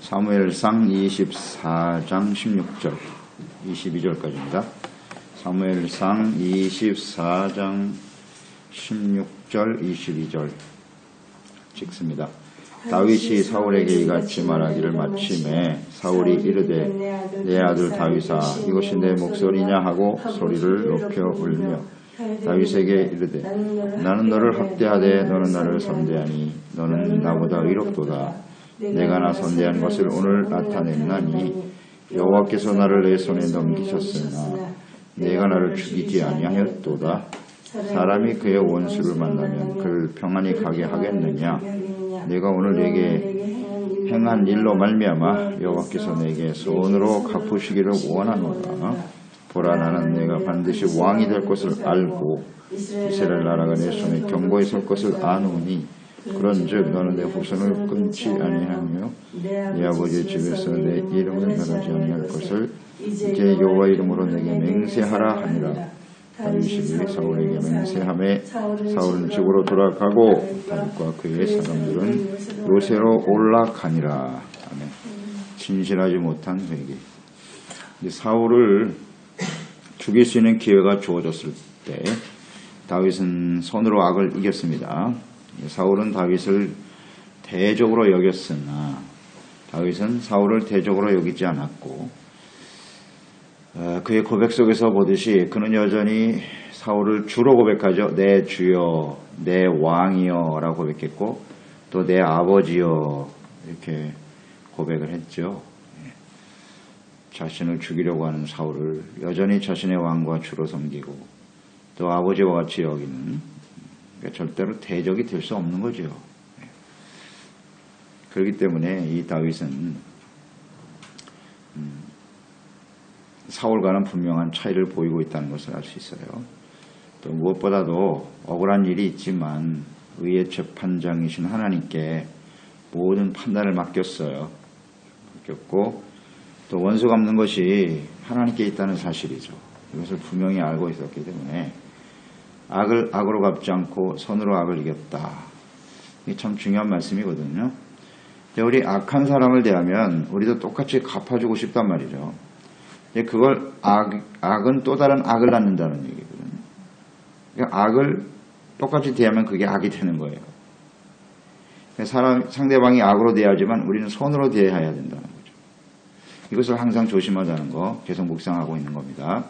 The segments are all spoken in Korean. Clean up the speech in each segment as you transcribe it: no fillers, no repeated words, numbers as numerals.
사무엘상 24장 16절 22절까지입니다. 사무엘상 24장 16절 22절 찍습니다. 다윗이 사울에게 이같이 말하기를 마침에 사울이 이르되 내 아들 다윗아 이것이 내 목소리냐 하고 소리를 높여 울며 다윗에게 이르되 나는 너를 학대하되 너는 나를 선대하니 너는 나보다 의롭도다. 내가 나 선대한 것을 오늘 나타냈나니 여호와께서 나를 내 손에 넘기셨으나 내가 나를 죽이지 아니하였도다. 사람이 그의 원수를 만나면 그를 평안히 가게 하겠느냐. 내가 오늘 내게 행한 일로 말미암아 여호와께서 내게 손으로 갚으시기를 원하노라. 보라 나는 내가 반드시 왕이 될 것을 알고 이스라엘 나라가 내 손에 견고히 설 것을 아노니 그런즉 너는 내 후손을 끊지 아니하며 내 아버지의 집에서 내 이름을 멸하지 아니할 것을 이제 여호와 이름으로 내게 맹세하라 하니라. 다윗이 사울에게 맹세하매 사울은 집으로 돌아가고 다윗과 그의 사람들은 요새로 올라가니라. 아멘. 진실하지 못한 회개. 사울을 죽일 수 있는 기회가 주어졌을 때 다윗은 손으로 악을 이겼습니다. 사울은 다윗을 대적으로 여겼으나 다윗은 사울을 대적으로 여기지 않았고 그의 고백 속에서 보듯이 그는 여전히 사울을 주로 고백하죠. 내 주여 내 왕이여 라고 고백했고 또 내 아버지여 이렇게 고백을 했죠. 자신을 죽이려고 하는 사울을 여전히 자신의 왕과 주로 섬기고 또 아버지와 같이 여기는 그러니까 절대로 대적이 될 수 없는 거죠. 그렇기 때문에 이 다윗은 사울과는 분명한 차이를 보이고 있다는 것을 알 수 있어요. 또 무엇보다도 억울한 일이 있지만 의의 재판장이신 하나님께 모든 판단을 맡겼어요. 맡겼고 또 원수 갚는 것이 하나님께 있다는 사실이죠. 이것을 분명히 알고 있었기 때문에 악을 악으로 갚지 않고 선으로 악을 이겼다. 이게 참 중요한 말씀이거든요. 근데 우리 악한 사람을 대하면 우리도 똑같이 갚아주고 싶단 말이죠. 근데 그걸 악은 또 다른 악을 낳는다는 얘기거든요. 그러니까 악을 똑같이 대하면 그게 악이 되는 거예요. 그러니까 상대방이 악으로 대하지만 우리는 선으로 대해야 된다는 거죠. 이것을 항상 조심하자는 거 계속 묵상하고 있는 겁니다.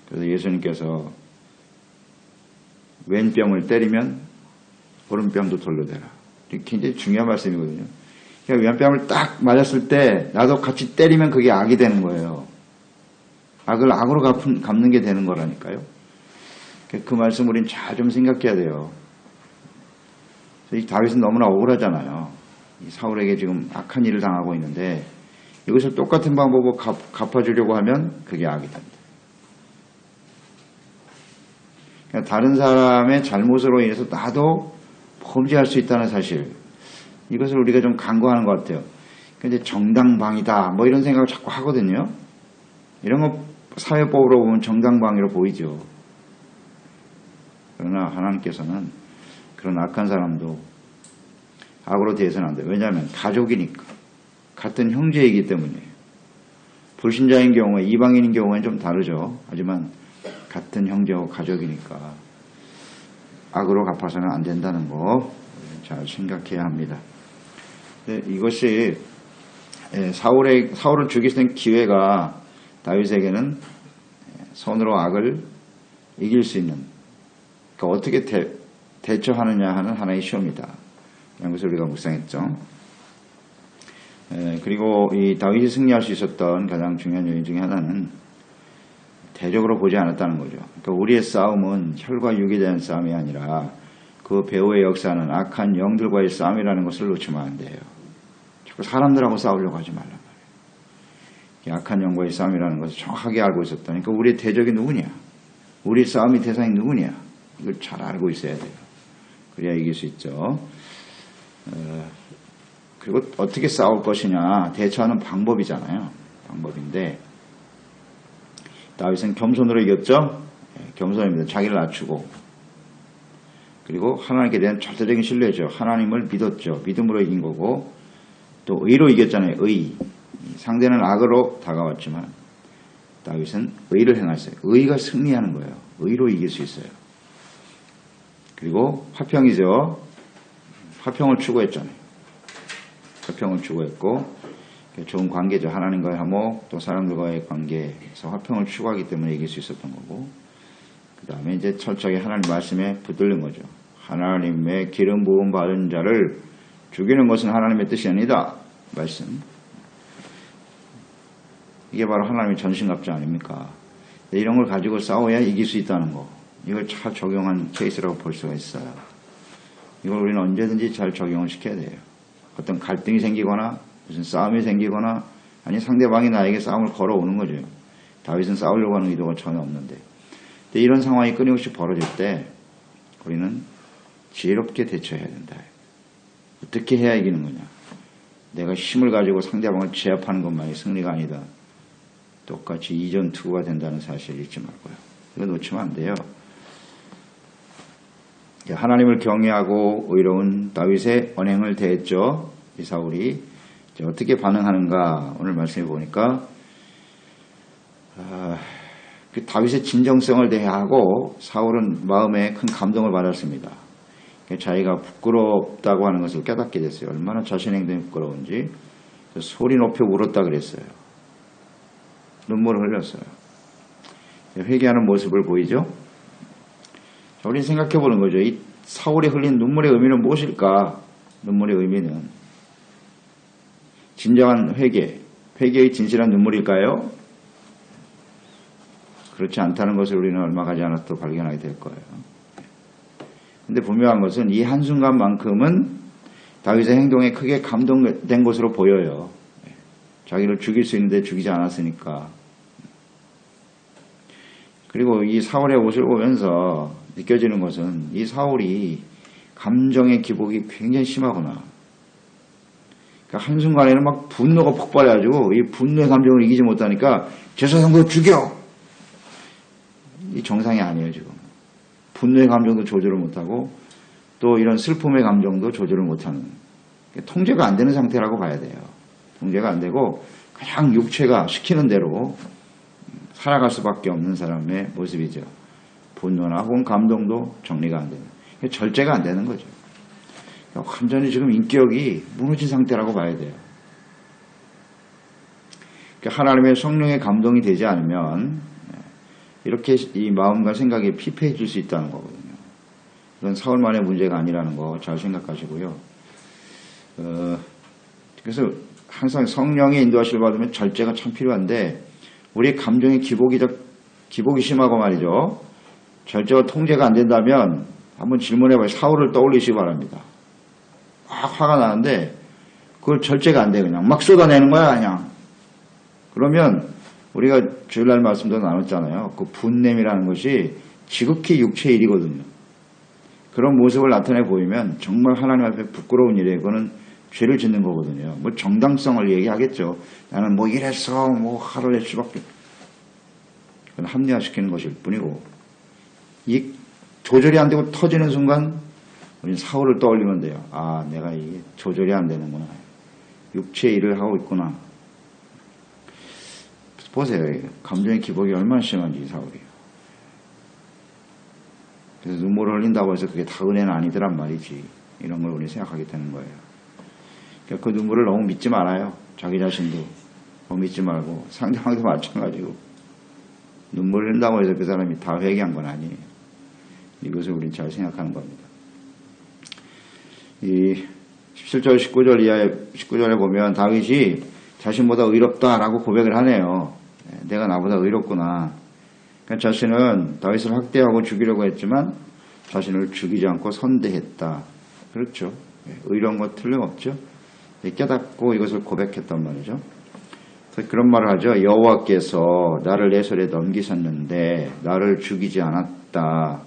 그래서 예수님께서 왼뺨을 때리면 오른뺨도 돌려대라. 굉장히 중요한 말씀이거든요. 그러니까 왼뺨을 딱 맞았을 때 나도 같이 때리면 그게 악이 되는 거예요. 악을 악으로 갚는 게 되는 거라니까요. 그 말씀 우린 잘 좀 생각해야 돼요. 이 다윗은 너무나 억울하잖아요. 이 사울에게 지금 악한 일을 당하고 있는데 이것을 똑같은 방법으로 갚아주려고 하면 그게 악이 됩니다. 다른 사람의 잘못으로 인해서 나도 범죄할 수 있다는 사실, 이것을 우리가 좀 간과하는 것 같아요. 근데 정당방위다 뭐 이런 생각을 자꾸 하거든요. 이런 거 사회법으로 보면 정당방위로 보이죠. 그러나 하나님께서는 그런 악한 사람도 악으로 대해서는 안 돼요. 왜냐하면 가족이니까, 같은 형제이기 때문이에요. 불신자인 경우에, 이방인인 경우에는 좀 다르죠. 하지만 같은 형제와 가족이니까 악으로 갚아서는 안 된다는 거 잘 생각해야 합니다. 이것이 사울을 죽일 수 있는 기회가 다윗에게는 손으로 악을 이길 수 있는, 그러니까 어떻게 대처하느냐 하는 하나의 시험이다. 이런 것을 우리가 묵상했죠. 그리고 이 다윗이 승리할 수 있었던 가장 중요한 요인 중에 하나는 대적으로 보지 않았다는 거죠. 그러니까 우리의 싸움은 혈과 육에 대한 싸움이 아니라 그 배후의 역사는 악한 영들과의 싸움이라는 것을 놓치면 안 돼요. 자꾸 사람들하고 싸우려고 하지 말란 말이에요. 악한 영과의 싸움이라는 것을 정확하게 알고 있었다. 그러니까 우리의 대적이 누구냐? 우리의 싸움의 대상이 누구냐? 이걸 잘 알고 있어야 돼요. 그래야 이길 수 있죠. 그리고 어떻게 싸울 것이냐? 대처하는 방법이잖아요. 방법인데 다윗은 겸손으로 이겼죠. 겸손입니다. 자기를 낮추고 그리고 하나님께 대한 절대적인 신뢰죠. 하나님을 믿었죠. 믿음으로 이긴 거고 또 의로 이겼잖아요. 의. 상대는 악으로 다가왔지만 다윗은 의를 행했어요. 의가 승리하는 거예요. 의로 이길 수 있어요. 그리고 화평이죠. 화평을 추구했잖아요. 화평을 추구했고 좋은 관계죠. 하나님과의 화목 또 사람들과의 관계에서 화평을 추구하기 때문에 이길 수 있었던 거고 그 다음에 이제 철저하게 하나님 말씀에 붙들는 거죠. 하나님의 기름 부음 받은 자를 죽이는 것은 하나님의 뜻이 아니다. 말씀. 이게 바로 하나님의 전신갑주 아닙니까? 이런 걸 가지고 싸워야 이길 수 있다는 거. 이걸 잘 적용한 케이스라고 볼 수가 있어요. 이걸 우리는 언제든지 잘 적용을 시켜야 돼요. 어떤 갈등이 생기거나 무슨 싸움이 생기거나 아니 상대방이 나에게 싸움을 걸어오는 거죠. 다윗은 싸우려고 하는 의도가 전혀 없는데. 근데 이런 상황이 끊임없이 벌어질 때 우리는 지혜롭게 대처해야 된다. 어떻게 해야 이기는 거냐. 내가 힘을 가지고 상대방을 제압하는 것만이 승리가 아니다. 똑같이 이전투구가 된다는 사실을 잊지 말고요. 이거 놓치면 안 돼요. 하나님을 경외하고 의로운 다윗의 언행을 대했죠. 이 사울이 어떻게 반응하는가 오늘 말씀해 보니까 그 다윗의 진정성을 대하고 사울은 마음에 큰 감동을 받았습니다. 자기가 부끄럽다고 하는 것을 깨닫게 됐어요. 얼마나 자신의 행동이 부끄러운지 소리 높여 울었다 그랬어요. 눈물을 흘렸어요. 회개하는 모습을 보이죠. 자, 우리는 생각해 보는 거죠. 이 사울이 흘린 눈물의 의미는 무엇일까? 눈물의 의미는 진정한 회개의 진실한 눈물일까요? 그렇지 않다는 것을 우리는 얼마 가지 않아도 발견하게 될 거예요. 근데 분명한 것은 이 한순간만큼은 다윗의 행동에 크게 감동된 것으로 보여요. 자기를 죽일 수 있는데 죽이지 않았으니까. 그리고 이 사울의 옷을 보면서 느껴지는 것은 이 사울이 감정의 기복이 굉장히 심하구나. 그러니까 한순간에는 막 분노가 폭발해가지고 이 분노의 감정을 이기지 못하니까 저 사람도 죽여! 이 정상이 아니에요 지금. 분노의 감정도 조절을 못하고 또 이런 슬픔의 감정도 조절을 못하는 통제가 안 되는 상태라고 봐야 돼요. 통제가 안 되고 그냥 육체가 시키는 대로 살아갈 수밖에 없는 사람의 모습이죠. 분노나 혹은 감동도 정리가 안 되는 절제가 안 되는 거죠. 완전히 지금 인격이 무너진 상태라고 봐야 돼요. 하나님의 성령의 감동이 되지 않으면 이렇게 이 마음과 생각이 피폐해질 수 있다는 거거든요. 이건 사울만의 문제가 아니라는 거 잘 생각하시고요. 그래서 항상 성령의 인도하심을 받으면 절제가 참 필요한데 우리의 감정의 기복이 심하고 말이죠. 절제와 통제가 안 된다면 한번 질문해봐요. 사울을 떠올리시기 바랍니다. 막 화가 나는데 그걸 절제가 안 돼. 그냥 막 쏟아내는 거야 그냥. 그러면 우리가 주일날 말씀도 나눴잖아요. 그 분냄이라는 것이 지극히 육체의 일이거든요. 그런 모습을 나타내 보이면 정말 하나님 앞에 부끄러운 일이에요. 그거는 죄를 짓는 거거든요. 뭐 정당성을 얘기하겠죠. 나는 뭐 이랬어 뭐 화를 낼 수밖에. 그건 합리화시키는 것일 뿐이고 이 조절이 안 되고 터지는 순간 우리는 사울을 떠올리면 돼요. 아 내가 이게 조절이 안 되는구나. 육체의 일을 하고 있구나. 보세요. 감정의 기복이 얼마나 심한지 사울이. 그래서 눈물을 흘린다고 해서 그게 다 은혜는 아니더란 말이지. 이런 걸 우리 생각하게 되는 거예요. 그러니까 그 눈물을 너무 믿지 말아요. 자기 자신도 너무 믿지 말고 상대방도 마찬가지고 눈물을 흘린다고 해서 그 사람이 다 회개한 건 아니에요. 이것을 우리는 잘 생각하는 겁니다. 이 17절 19절에 보면 다윗이 자신보다 의롭다라고 고백을 하네요. 내가 나보다 의롭구나. 그러니까 자신은 다윗을 학대하고 죽이려고 했지만 자신을 죽이지 않고 선대했다. 그렇죠. 의로운 것 틀림없죠. 깨닫고 이것을 고백했단 말이죠. 그래서 그런 말을 하죠. 여호와께서 나를 내 손에 넘기셨는데 나를 죽이지 않았다.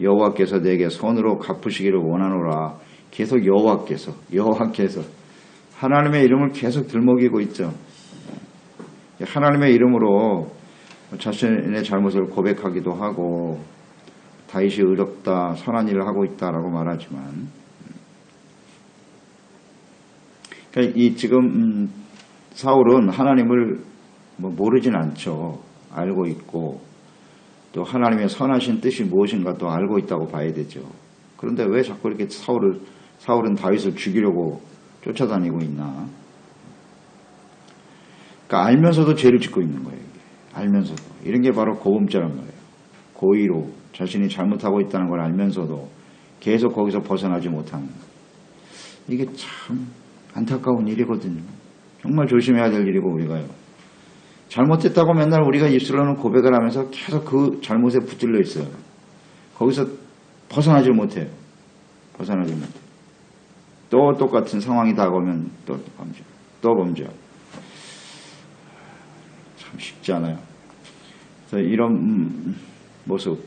여호와께서 내게 손으로 갚으시기를 원하노라. 계속 여호와께서 하나님의 이름을 계속 들먹이고 있죠. 하나님의 이름으로 자신의 잘못을 고백하기도 하고 다윗이 의롭다, 선한 일을 하고 있다라고 말하지만 그러니까 이 지금 사울은 하나님을 뭐 모르진 않죠. 알고 있고 또 하나님의 선하신 뜻이 무엇인가 또 알고 있다고 봐야 되죠. 그런데 왜 자꾸 이렇게 사울은 다윗을 죽이려고 쫓아다니고 있나? 그러니까 알면서도 죄를 짓고 있는 거예요. 알면서도. 이런 게 바로 고음죄란 말이에요. 고의로 자신이 잘못하고 있다는 걸 알면서도 계속 거기서 벗어나지 못하는. 이게 참 안타까운 일이거든요. 정말 조심해야 될 일이고 우리가요. 잘못했다고 맨날 우리가 입술로는 고백을 하면서 계속 그 잘못에 붙들려 있어요. 거기서 벗어나질 못해요. 벗어나질 못해요. 또 똑같은 상황이 다가오면 또 범죄. 또 범죄. 참 쉽지 않아요. 그래서 이런 모습,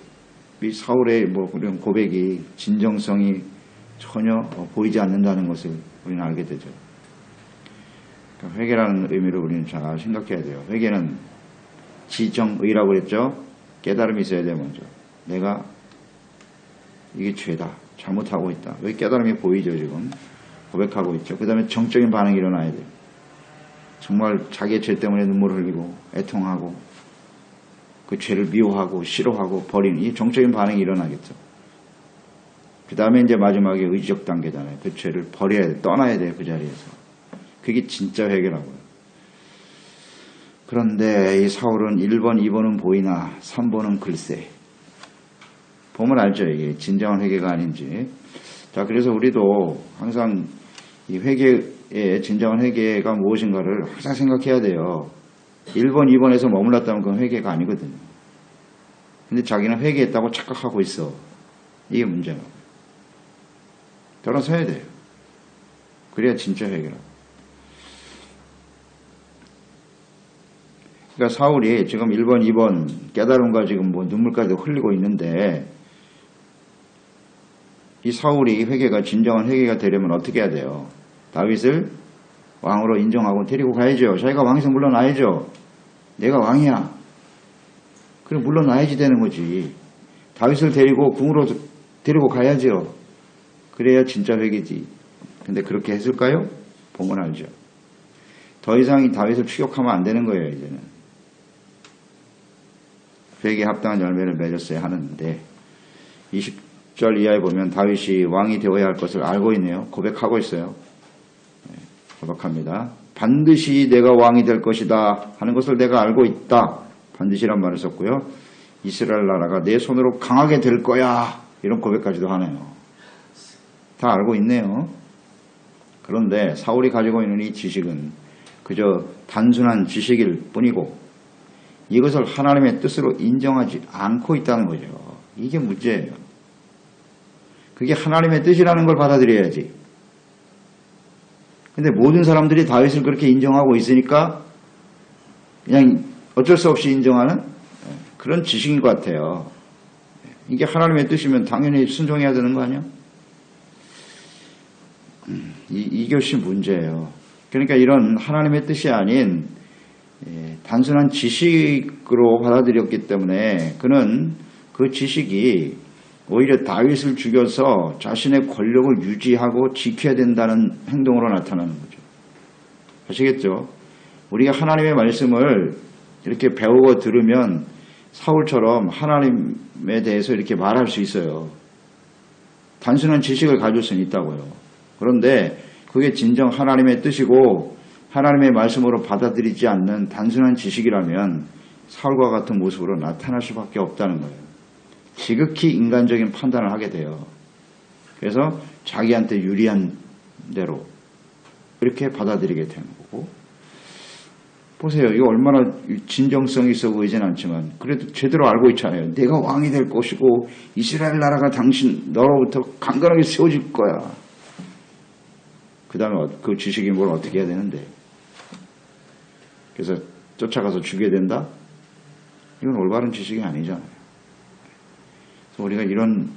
이 사울의 이런 고백이 진정성이 전혀 보이지 않는다는 것을 우리는 알게 되죠. 그러니까 회개라는 의미를 우리는 잘 생각해야 돼요. 회개는 지정의라고 그랬죠. 깨달음이 있어야 돼요. 먼저 내가 이게 죄다, 잘못하고 있다. 왜 깨달음이 보이죠? 지금 고백하고 있죠. 그 다음에 정적인 반응이 일어나야 돼요. 정말 자기의 죄 때문에 눈물을 흘리고 애통하고 그 죄를 미워하고 싫어하고 버리는 이 정적인 반응이 일어나겠죠. 그 다음에 이제 마지막에 의지적 단계잖아요. 그 죄를 버려야 돼, 떠나야 돼요. 그 자리에서. 그게 진짜 회개라고요. 그런데 이 사울은 1번, 2번은 보이나 3번은 글쎄. 보면 알죠. 이게 진정한 회개가 아닌지. 자, 그래서 우리도 항상 이 회개의 진정한 회개가 무엇인가를 항상 생각해야 돼요. 1번, 2번에서 머물렀다면 그건 회개가 아니거든요. 근데 자기는 회개했다고 착각하고 있어. 이게 문제라고. 돌아서야 돼요. 그래야 진짜 회개라고. 그러니까 사울이 지금 1번, 2번 깨달음과 지금 눈물까지 흘리고 있는데 이 사울이 회개가 진정한 회개가 되려면 어떻게 해야 돼요? 다윗을 왕으로 인정하고 데리고 가야죠. 자기가 왕에서 물러나야죠. 내가 왕이야. 그럼 물러나야지 되는 거지. 다윗을 데리고 궁으로 데리고 가야죠. 그래야 진짜 회개지. 근데 그렇게 했을까요? 보면 알죠. 더 이상 이 다윗을 추격하면 안 되는 거예요. 이제는. 회개에 합당한 열매를 맺었어야 하는데 20절 이하에 보면 다윗이 왕이 되어야 할 것을 알고 있네요. 고백하고 있어요. 고백합니다. 반드시 내가 왕이 될 것이다 하는 것을 내가 알고 있다. 반드시란 말을 썼고요. 이스라엘 나라가 내 손으로 강하게 될 거야. 이런 고백까지도 하네요. 다 알고 있네요. 그런데 사울이 가지고 있는 이 지식은 그저 단순한 지식일 뿐이고 이것을 하나님의 뜻으로 인정하지 않고 있다는 거죠. 이게 문제예요. 그게 하나님의 뜻이라는 걸 받아들여야지. 근데 모든 사람들이 다윗을 그렇게 인정하고 있으니까 그냥 어쩔 수 없이 인정하는 그런 지식인 것 같아요. 이게 하나님의 뜻이면 당연히 순종해야 되는 거 아니야? 이것이 문제예요. 그러니까 이런 하나님의 뜻이 아닌 단순한 지식으로 받아들였기 때문에 그는 그 지식이 오히려 다윗을 죽여서 자신의 권력을 유지하고 지켜야 된다는 행동으로 나타나는 거죠. 아시겠죠? 우리가 하나님의 말씀을 이렇게 배우고 들으면 사울처럼 하나님에 대해서 이렇게 말할 수 있어요. 단순한 지식을 가질 수는 있다고요. 그런데 그게 진정 하나님의 뜻이고 하나님의 말씀으로 받아들이지 않는 단순한 지식이라면 사울과 같은 모습으로 나타날 수밖에 없다는 거예요. 지극히 인간적인 판단을 하게 돼요. 그래서 자기한테 유리한 대로 이렇게 받아들이게 되는 거고. 보세요. 이거 얼마나 진정성이 있어 보이진 않지만 그래도 제대로 알고 있잖아요. 내가 왕이 될 것이고 이스라엘 나라가 당신 너로부터 강건하게 세워질 거야. 그 다음에 그 지식이 뭘 어떻게 해야 되는데. 그래서 쫓아가서 죽여야 된다? 이건 올바른 지식이 아니잖아요. 그래서 우리가 이런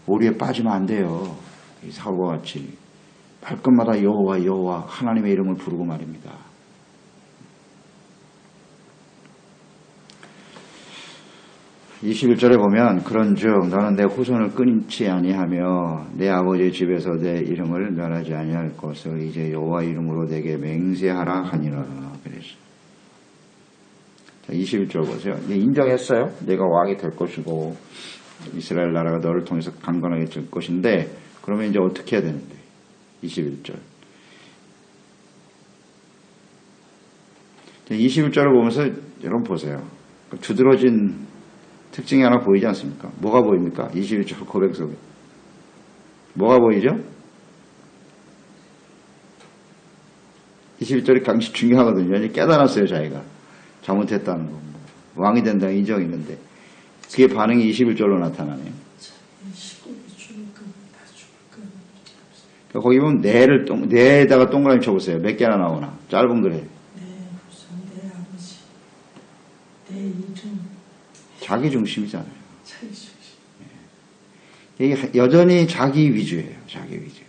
오류에 빠지면 안 돼요. 이 사울과 같이 발끝마다 여호와 여호와 하나님의 이름을 부르고 말입니다. 21절에 보면 그런즉 너는 내 후손을 끊지 아니하며 내 아버지의 집에서 내 이름을 멸하지 아니할 것을 이제 여호와 이름으로 내게 맹세하라 하니라. 그랬어요. 21절 보세요. 인정했어요. 내가 왕이 될 것이고 이스라엘 나라가 너를 통해서 강건하게 될 것인데 그러면 이제 어떻게 해야 되는데 21절 21절을 보면서 여러분 보세요. 두드러진 특징이 하나 보이지 않습니까? 뭐가 보입니까? 21절 고백 속에 뭐가 보이죠? 21절이 강시 중요하거든요. 깨달았어요. 자기가 잘못했다는 거. 왕이 된다는 인정이 있는데 그게 반응이 21절로 나타나네요. 그러니까 거기 보면 내에다가 동그라미 쳐보세요. 몇 개나 나오나. 짧은 글에. 내 아버지, 내 이름. 자기 중심이잖아요. 자기 중심. 이게 여전히 자기 위주예요. 자기 위주.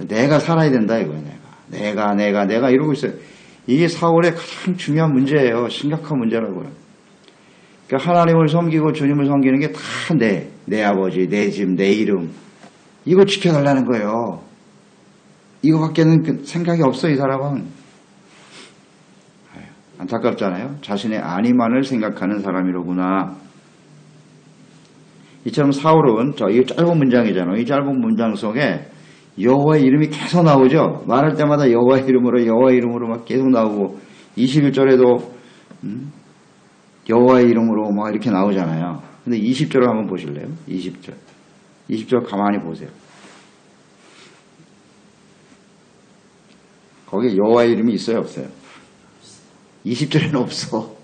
내가 살아야 된다 이거예요. 내가 이러고 있어요. 이게 사울의 가장 중요한 문제예요. 심각한 문제라고요. 그러니까 하나님을 섬기고 주님을 섬기는 게 다 내 아버지, 내 집, 내 이름. 이거 지켜달라는 거예요. 이거밖에는 생각이 없어, 이 사람은. 안타깝잖아요. 자신의 안위만을 생각하는 사람이로구나. 이처럼 사울은, 이 짧은 문장이잖아요. 이 짧은 문장 속에 여호와의 이름이 계속 나오죠. 말할 때마다 여호와의 이름으로 막 계속 나오고 21절에도 여호와의 이름으로 막 이렇게 나오잖아요. 근데 20절을 한번 보실래요? 20절 가만히 보세요. 거기에 여호와의 이름이 있어요, 없어요? 20절에는 없어.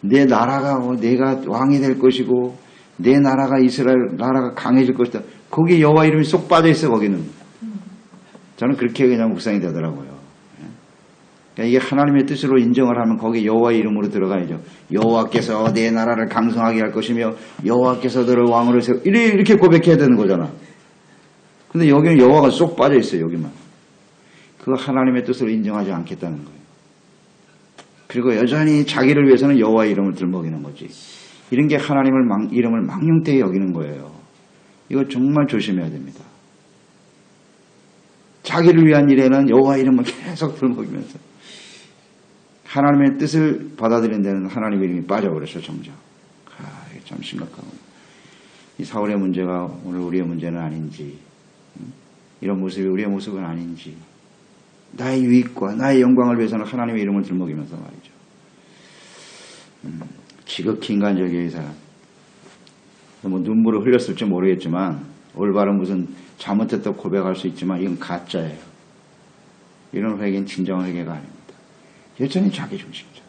내 나라가 내가 왕이 될 것이고 내 나라가 이스라엘 나라가 강해질 것이다. 거기에 여호와 이름이 쏙 빠져있어요. 거기는. 저는 그렇게 그냥 묵상이 되더라고요. 그러니까 이게 하나님의 뜻으로 인정을 하면 거기에 여호와의 이름으로 들어가야죠. 여호와께서 내 나라를 강성하게 할 것이며 여호와께서 너를 왕으로 세워 이렇게 고백해야 되는 거잖아. 근데 여기는 여호와가 쏙 빠져있어요. 여기만. 그거 하나님의 뜻으로 인정하지 않겠다는 거예요. 그리고 여전히 자기를 위해서는 여호와의 이름을 들먹이는 거지. 이런 게 하나님을 이름을 망령되게 여기는 거예요. 이거 정말 조심해야 됩니다. 자기를 위한 일에는 여호와 이름을 계속 들먹이면서 하나님의 뜻을 받아들이는 데는 하나님의 이름이 빠져버렸어 정작. 이게 참 심각하고 이 사울의 문제가 오늘 우리의 문제는 아닌지 이런 모습이 우리의 모습은 아닌지 나의 유익과 나의 영광을 위해서는 하나님의 이름을 들먹이면서 말이죠. 지극히 인간적인 이 사람. 뭐 눈물을 흘렸을지 모르겠지만 올바른 무슨 잘못했다고 고백할 수 있지만 이건 가짜예요. 이런 회개는 진정한 회개가 아닙니다. 여전히 자기 중심이죠.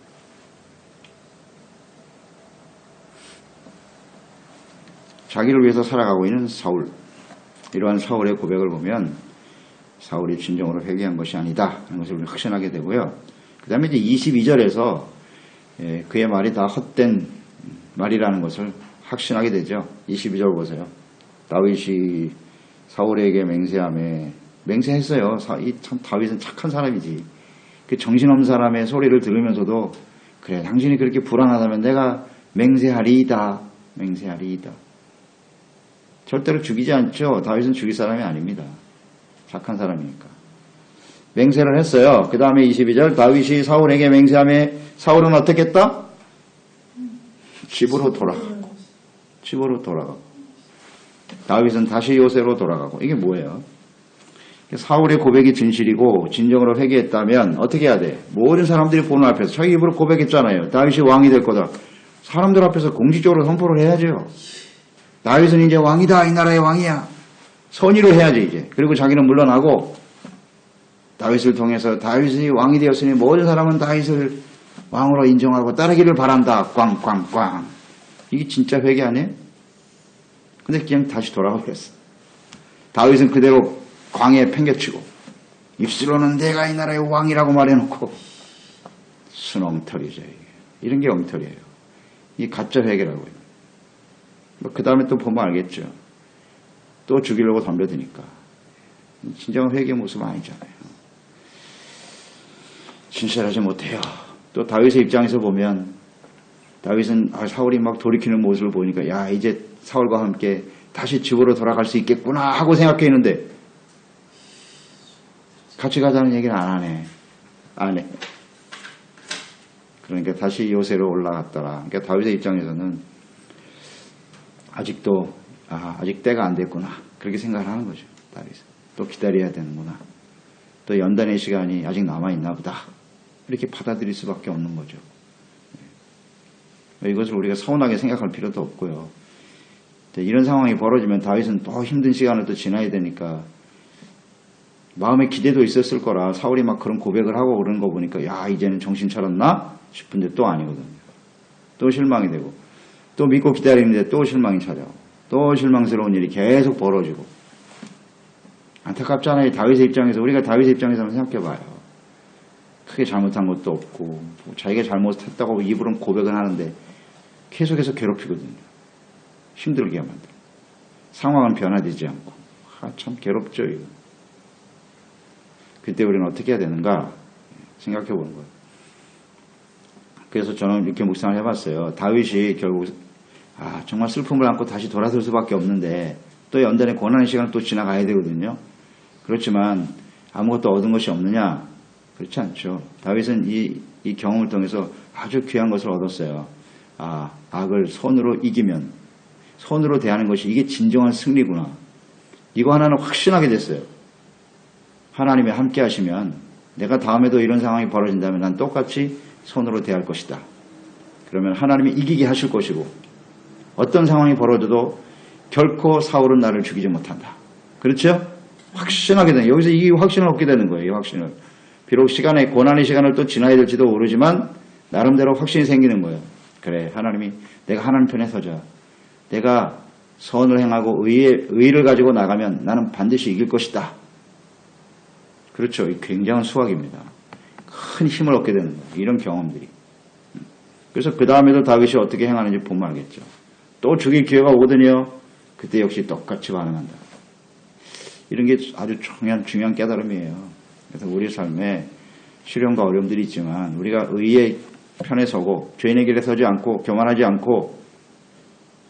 자기를 위해서 살아가고 있는 사울. 이러한 사울의 고백을 보면 사울이 진정으로 회개한 것이 아니다 하는 것을 확신하게 되고요. 그 다음에 이제 22절에서 그의 말이 다 헛된 말이라는 것을 확신하게 되죠. 22절 보세요. 다윗이 사울에게 맹세했어요. 참 다윗은 착한 사람이지. 그 정신없는 사람의 소리를 들으면서도 그래 당신이 그렇게 불안하다면 내가 맹세하리이다. 절대로 죽이지 않죠. 다윗은 죽일 사람이 아닙니다. 착한 사람이니까. 맹세를 했어요. 그 다음에 22절 다윗이 사울에게 맹세하며 사울은 어떻게 했다? 집으로 돌아가고 다윗은 다시 요새로 돌아가고. 이게 뭐예요? 사울의 고백이 진실이고 진정으로 회개했다면 어떻게 해야 돼? 모든 사람들이 보는 앞에서 자기 입으로 고백했잖아요. 다윗이 왕이 될 거다. 사람들 앞에서 공식적으로 선포를 해야죠. 다윗은 이제 왕이다. 이 나라의 왕이야. 선의로 해야지 이제. 그리고 자기는 물러나고 다윗을 통해서 다윗이 왕이 되었으니 모든 사람은 다윗을 왕으로 인정하고 따르기를 바란다. 꽝꽝꽝. 이게 진짜 회개 아니에요? 근데 그냥 다시 돌아가 버렸어. 다윗은 그대로 광야에 팽개치고 입술로는 내가 이 나라의 왕이라고 말해놓고 순 엉터리죠. 이런 게 엉터리예요. 이게 가짜 회개라고요. 그 다음에 또 보면 알겠죠. 또 죽이려고 덤벼드니까. 진정한 회개의 모습은 아니잖아요. 진실하지 못해요. 또 다윗의 입장에서 보면 다윗은 사울이 막 돌이키는 모습을 보니까 야 이제 사울과 함께 다시 집으로 돌아갈 수 있겠구나 하고 생각했는데 같이 가자는 얘기는 안 해. 그러니까 다시 요새로 올라갔더라. 그러니까 다윗의 입장에서는 아직도 아직 때가 안 됐구나 그렇게 생각을 하는 거죠. 다윗은 또 기다려야 되는구나. 또 연단의 시간이 아직 남아있나 보다. 이렇게 받아들일 수밖에 없는 거죠. 이것을 우리가 서운하게 생각할 필요도 없고요. 이런 상황이 벌어지면 다윗은 또 힘든 시간을 또 지나야 되니까 마음에 기대도 있었을 거라 사울이 막 그런 고백을 하고 그러는 거 보니까 야 이제는 정신 차렸나 싶은데 또 아니거든요. 또 실망이 되고 또 믿고 기다리는데 또 실망이 찾아오고 또 실망스러운 일이 계속 벌어지고 안타깝잖아요. 다윗의 입장에서 우리가 다윗의 입장에서 한번 생각해봐요. 크게 잘못한 것도 없고 자기가 잘못했다고 입으로는 고백을 하는데 계속해서 괴롭히거든요. 힘들게 만들고 상황은 변화되지 않고 참 괴롭죠. 이거. 그때 우리는 어떻게 해야 되는가 생각해 보는 거예요. 그래서 저는 이렇게 묵상을 해봤어요. 다윗이 결국 정말 슬픔을 안고 다시 돌아설 수밖에 없는데 또 연단의 고난의 시간을 또 지나가야 되거든요. 그렇지만 아무것도 얻은 것이 없느냐? 그렇지 않죠. 다윗은 이 경험을 통해서 아주 귀한 것을 얻었어요. 악을 손으로 이기면 손으로 대하는 것이 이게 진정한 승리구나. 이거 하나는 확신하게 됐어요. 하나님이 함께 하시면 내가 다음에도 이런 상황이 벌어진다면 난 똑같이 손으로 대할 것이다. 그러면 하나님이 이기게 하실 것이고 어떤 상황이 벌어져도 결코 사울은 나를 죽이지 못한다. 그렇죠? 확신하게 되는 여기서 이 확신을 얻게 되는 거예요. 이 확신을. 비록 고난의 시간을 또 지나야 될지도 모르지만 나름대로 확신이 생기는 거예요. 그래 하나님이 내가 하나님 편에 서자. 내가 선을 행하고 의를 가지고 나가면 나는 반드시 이길 것이다. 그렇죠. 굉장한 수확입니다. 큰 힘을 얻게 되는 거예요. 이런 경험들이. 그래서 그 다음에도 다윗이 어떻게 행하는지 보면 알겠죠. 또 죽일 기회가 오거든요. 그때 역시 똑같이 반응한다. 이런 게 아주 중요한 깨달음이에요. 그래서 우리 삶에 시련과 어려움들이 있지만 우리가 의의 편에 서고 죄인의 길에 서지 않고 교만하지 않고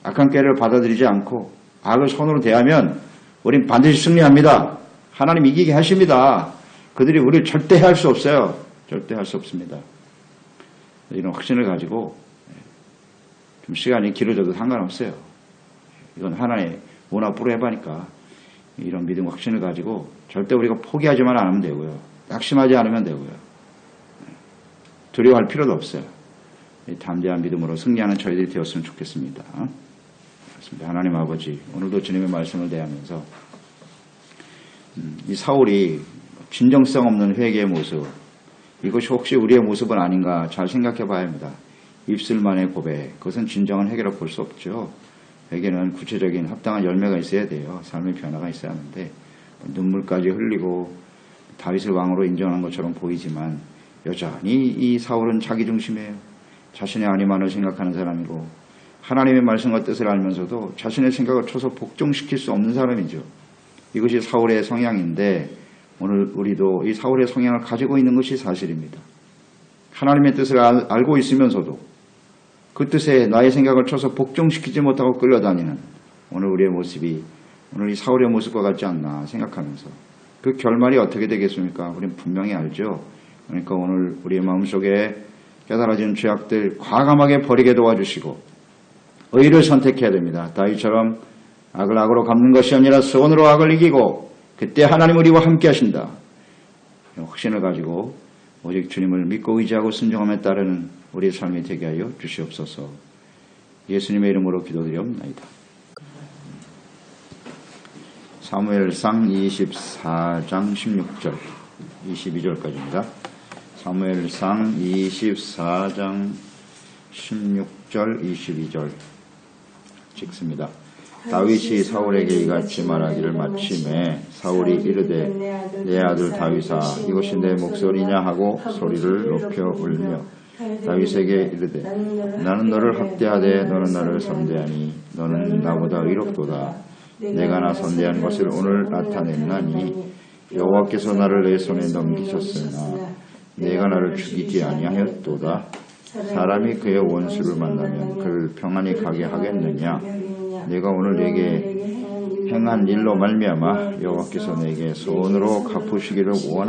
악한 꾀를 받아들이지 않고 악을 손으로 대하면 우린 반드시 승리합니다. 하나님 이기게 하십니다. 그들이 우리를 절대 할 수 없어요. 절대 할 수 없습니다. 이런 확신을 가지고 좀 시간이 길어져도 상관없어요. 이건 하나의 모나 뿌려해봐니까 이런 믿음 확신을 가지고 절대 우리가 포기하지만 않으면 되고요. 낙심하지 않으면 되고요. 두려워할 필요도 없어요. 담대한 믿음으로 승리하는 저희들이 되었으면 좋겠습니다. 그렇습니다. 하나님 아버지 오늘도 주님의 말씀을 대하면서 이 사울이 진정성 없는 회개의 모습 이것이 혹시 우리의 모습은 아닌가 잘 생각해 봐야 합니다. 입술만의 고백 그것은 진정한 회개로 볼 수 없죠. 회개는 구체적인 합당한 열매가 있어야 돼요. 삶의 변화가 있어야 하는데 눈물까지 흘리고 다윗을 왕으로 인정한 것처럼 보이지만 여전히 이 사울은 자기중심이에요. 자신의 아니만을 생각하는 사람이고 하나님의 말씀과 뜻을 알면서도 자신의 생각을 쳐서 복종시킬 수 없는 사람이죠. 이것이 사울의 성향인데 오늘 우리도 이 사울의 성향을 가지고 있는 것이 사실입니다. 하나님의 뜻을 알고 있으면서도 그 뜻에 나의 생각을 쳐서 복종시키지 못하고 끌려다니는 오늘 우리의 모습이 오늘 이 사울의 모습과 같지 않나 생각하면서 그 결말이 어떻게 되겠습니까? 우리는 분명히 알죠. 그러니까 오늘 우리의 마음속에 깨달아진 죄악들 과감하게 버리게 도와주시고 의를 선택해야 됩니다. 다윗처럼 악을 악으로 갚는 것이 아니라 손으로 악을 이기고 그때 하나님 우리와 함께 하신다. 확신을 가지고 오직 주님을 믿고 의지하고 순종함에 따르는 우리의 삶이 되게 하여 주시옵소서. 예수님의 이름으로 기도드리옵나이다. 사무엘상 24장 16절 22절까지입니다. 사무엘상 24장 16절 22절 찍습니다. 다윗이 사울에게 이같이 말하기를 마침에 사울이 이르되 내 아들 다윗아 이것이 내 목소리냐 하고 소리를 높여 울며 다윗에게 이르되 나는 너를 학대하되 너는 나를 선대하니 너는 나보다 의롭도다. 내가 나 선대한 것을 오늘 나타냈나니 여호와께서 나를 내 손에 넘기셨으나 내가 나를 죽이지 아니하였도다. 사람이 그의 원수를 만나면 그를 평안히 가게 하겠느냐? 내가 오늘 내게 행한 일로 말미암아 여호와께서 내게 손으로 갚으시기를 원하노라.